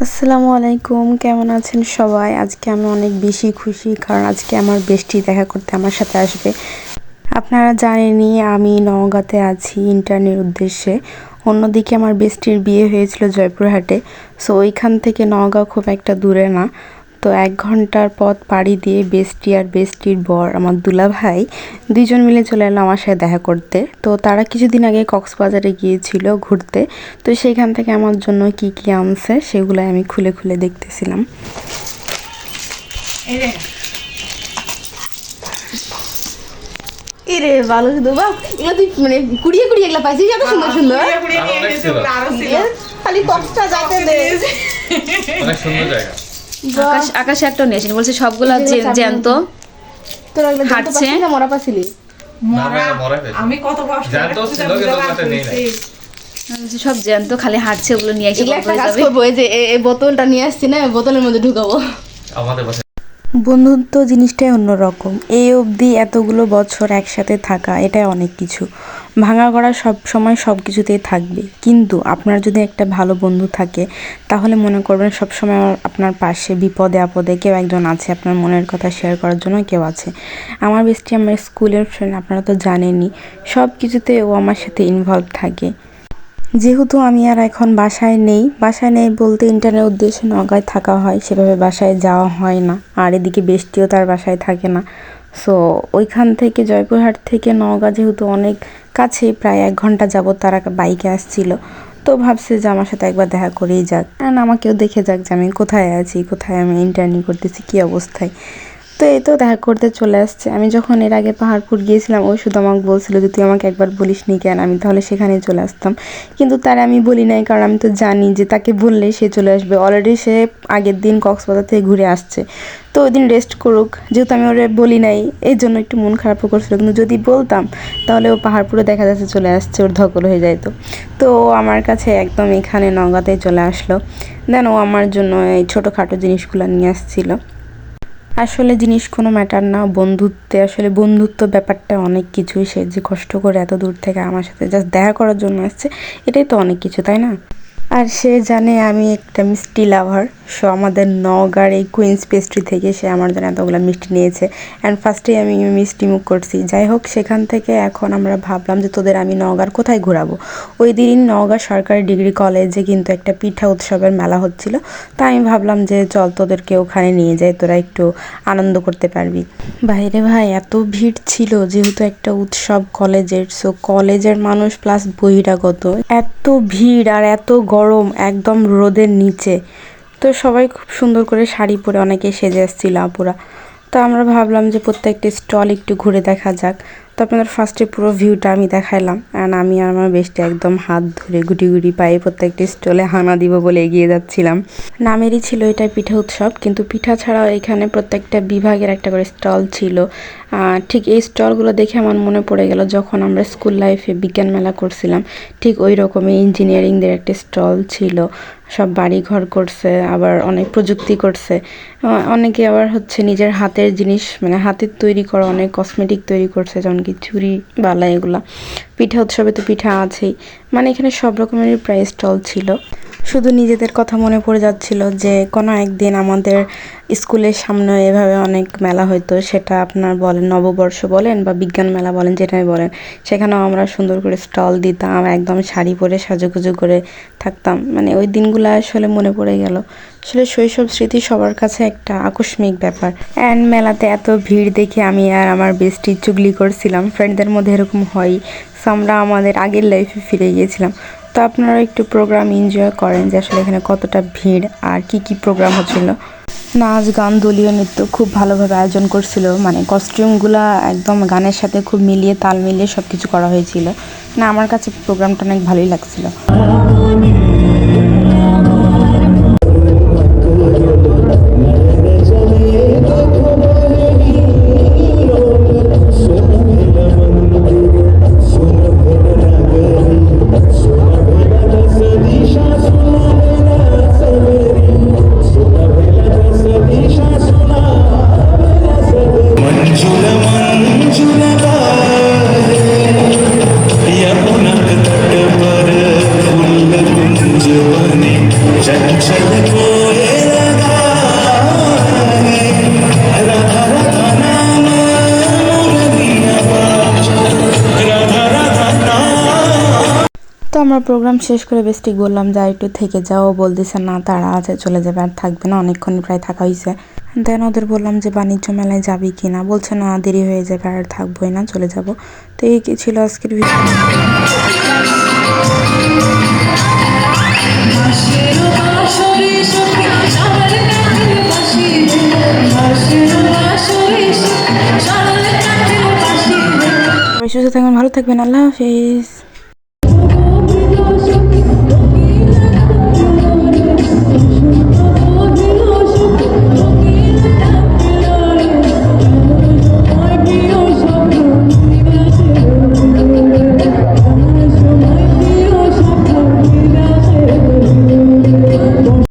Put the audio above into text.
আসসালামু আলাইকুম, কেমন আছেন সবাই? আজকে আমি অনেক বেশি খুশি, কারণ আজকে আমার বেস্টি দেখা করতে আমার সাথে আসবে। আপনারা জানেনই আমি নওগাঁতে আছি ইন্টার্নের উদ্দেশ্যে। অন্যদিকে আমার বেস্টির বিয়ে হয়েছিল জয়পুরহাটে। সো ওইখান থেকে নওগাঁ খুব একটা দূরে না। তো 1 ঘন্টার পথ পাড়ি দিয়ে বেস্টি আর বেস্টির বর আমার দুলাভাই দুইজন মিলে চলে এলো আমার সাথে দেখা করতে। তো তারা কিছুদিন আগে কক্সবাজারে গিয়েছিল ঘুরতে। তো সেইখান থেকে আমার জন্য কি কি আনছে সেগুলো আমি খুলে খুলে দেখতেছিলাম। এরে ভালো শুধু বাহ, এগুলো তুই মানে কুড়িয়ে কুড়িয়ে এগুলো পাইছিস, এত সুন্দর সুন্দর। খালি কক্সটা যাতে দে, অনেক সুন্দর জায়গা। আকাশে একটা নিয়েছেন বলছে সবগুলা জ্যান্ত তোরা এগুলো জানতে হাঁটছে। পারছিস না, মরা পাছিলি? আমি কত কষ্ট বলছে সব জ্যান্ত, খালি হাঁটছে, ওগুলো নিয়ে এসে এগুলো একটা কাজ করবো, এই যে এই বোতলটা নিয়ে আসছি না, বোতলের মধ্যে ঢুকাবো। আমাদের বাসায় বন্ধুত্ব জিনিসটাই অন্যরকম। এই অবধি এতগুলো বছর একসাথে থাকা, এটাই অনেক কিছু। ভাঙা গড়া সব সময় সব কিছুতেই থাকবে, কিন্তু আপনার যদি একটা ভালো বন্ধু থাকে তাহলে মনে করবেন সব সময় আপনার পাশে বিপদে আপদে কেউ একজন আছে, আপনার মনের কথা শেয়ার করার জন্য কেউ আছে। আমার বেস্টি আমার স্কুলের ফ্রেন্ড, আপনারা তো জানেনই, সব কিছুতে ও আমার সাথে ইনভলভ থাকে। যেহেতু আমি আর এখন বাসায় নেই বলতে ইন্টার্নের উদ্দেশ্যে নওগাঁয় থাকা হয়, সেভাবে বাসায় যাওয়া হয় না। আর এদিকে বেস্টিও তার বাসায় থাকে না। সো ওইখান থেকে জয়পুরহাট থেকে নওগাঁ যেহেতু অনেক কাছেই, প্রায় 1 ঘন্টা যাবত তারা বাইকে আসছিল। তো ভাবছে যে আমার সাথে একবার দেখা করেই যাক, অ্যান্ড আমাকেও দেখে যাক যে আমি কোথায় আছি, কোথায় আমি ইন্টার্নি করতেছি, কী অবস্থায়। তো এই তো দেখা করতে চলে আসছে। আমি যখন এর আগে পাহাড়পুর গিয়েছিলাম, ওই শুধু আমাকে বলছিল যে তুই আমাকে একবার বলিস নি কেন, আমি তাহলে সেখানেই চলে আসতাম। কিন্তু তার আমি বলি নাই, কারণ আমি তো জানি যে তাকে বললে সে চলে আসবে। অলরেডি সে আগের দিন কক্সবাজার থেকে ঘুরে আসছে, তো ওই দিন রেস্ট করুক। যেহেতু আমি ওরে বলি নাই, এই জন্য একটু মন খারাপও করছিল। কিন্তু যদি বলতাম তাহলে ও পাহাড়পুরে দেখা যাচ্ছে চলে আসছে, ওর ধকল হয়ে যেত। তো ও আমার কাছে একদম এখানে নওগাঁতেই চলে আসলো। দেন ও আমার জন্য এই ছোটোখাটো জিনিসগুলো নিয়ে আসছিল। আসলে জিনিস কোনো ম্যাটার না, বন্ধুত্বে আসলে বন্ধুত্ব ব্যাপারটা অনেক কিছুই। সে যে কষ্ট করে এত দূর থেকে আমার সাথে জাস্ট দেখা করার জন্য আসছে, এটাই তো অনেক কিছু, তাই না? আর সে জানে আমি একটা মিষ্টি লাভার। সো আমাদের নওগাঁর এই কুইন্স পেস্ট্রি থেকে সে আমার জন্য এতগুলো মিষ্টি নিয়েছে। অ্যান্ড ফার্স্টেই আমি মিষ্টি মুখ করছি। যাই হোক, সেখান থেকে এখন আমরা ভাবলাম যে তোদের আমি নওগাঁর কোথায় ঘোরাবো। ওই দিন নওগাঁ সরকারি ডিগ্রি কলেজে কিন্তু একটা পিঠা উৎসবের মেলা হচ্ছিল। তা আমি ভাবলাম যে চল তোদেরকে ওখানে নিয়ে যাই, তোরা একটু আনন্দ করতে পারবি। বাইরে ভাই এত ভিড় ছিল, যেহেতু একটা উৎসব কলেজের, সো কলেজের মানুষ প্লাস বহিরাগত, এত ভিড় আর এত গরম, একদম রোদের নিচে। তো সবাই খুব সুন্দর করে শাড়ি পরে অনেকে সেজে আসছিল আপুরা। তো আমরা ভাবলাম যে প্রত্যেকটি স্টল একটু ঘুরে দেখা যাক। তো আপনাদের ফার্স্টে পুরো ভিউটা আমি দেখাইলাম, অ্যান্ড আমি আর আমার বেস্টি একদম হাত ধরে গুটি গুটি পায়ে প্রত্যেকটি স্টলে হানা দিব বলে এগিয়ে যাচ্ছিলাম। নামেরই ছিল এটা পিঠা উৎসব, কিন্তু পিঠা ছাড়াও এখানে প্রত্যেকটা বিভাগের একটা করে স্টল ছিল। ঠিক এই স্টলগুলো দেখে আমার মনে পড়ে গেল যখন আমরা স্কুল লাইফে বিজ্ঞান মেলা করছিলাম, ঠিক ওই রকমই ইঞ্জিনিয়ারিংদের একটা স্টল ছিল। সব বাড়ি ঘর করছে, আবার অনেক প্রযুক্তি করছে, অনেকে আবার হচ্ছে নিজের হাতের জিনিস, মানে হাতের তৈরি করা অনেক কসমেটিক তৈরি করছে, যেমন কি চুড়ি বালা এগুলা। পিঠা উৎসবে তো পিঠা আছেই, মানে এখানে সব রকমের প্রায় স্টল ছিল। শুধু নিজেদের কথা মনে পড়ে যাচ্ছিল যে কোনো একদিন আমাদের স্কুলের সামনে এভাবে অনেক মেলা হইতো, সেটা আপনার বলেন নববর্ষ বলেন বা বিজ্ঞান মেলা বলেন, যেটাই বলেন, সেখানেও আমরা সুন্দর করে স্টল দিতাম, একদম শাড়ি পরে সাজুগুজু করে থাকতাম। মানে ওই দিনগুলো আসলে মনে পড়ে গেল। আসলে শৈশব স্মৃতি সবার কাছে একটা আকস্মিক ব্যাপার। অ্যান্ড মেলাতে এত ভিড় দেখে আমি আর আমার বেস্টি চুগলি করছিলাম, ফ্রেন্ডদের মধ্যে এরকম হয়। সো আমরা আমাদের আগের লাইফে ফিরে গিয়েছিলাম। তো আপনারা একটু প্রোগ্রাম এনজয় করেন যে আসলে এখানে কতটা ভিড় আর কি কি প্রোগ্রাম হচ্ছিল। নাচ গান দলীয় নৃত্য খুব ভালোভাবে আয়োজন করছিল, মানে কস্টিউমগুলা একদম গানের সাথে খুব মিলিয়ে তাল মিলিয়ে সব কিছু করা হয়েছিল। না, আমার কাছে প্রোগ্রামটা অনেক ভালোই লাগছিল। या पुनः तट पर তো আমরা প্রোগ্রাম শেষ করে বেস্টিক বললাম যে একটু থেকে যাও, বলতেছে না তারা আছে চলে যাবে আর থাকবে না, অনেকক্ষণ প্রায় থাকা হয়েছে। দেন ওদের বললাম যে বাণিজ্য মেলায় যাবি কি না, বলছে না দেরি হয়ে যাবে আর থাকবোই না চলে যাব। তো এই কি ছিল আজকের ভিডিও। সবাই সুস্থ থাকবেন, ভালো থাকবেন, আল্লাহ হাফিজ।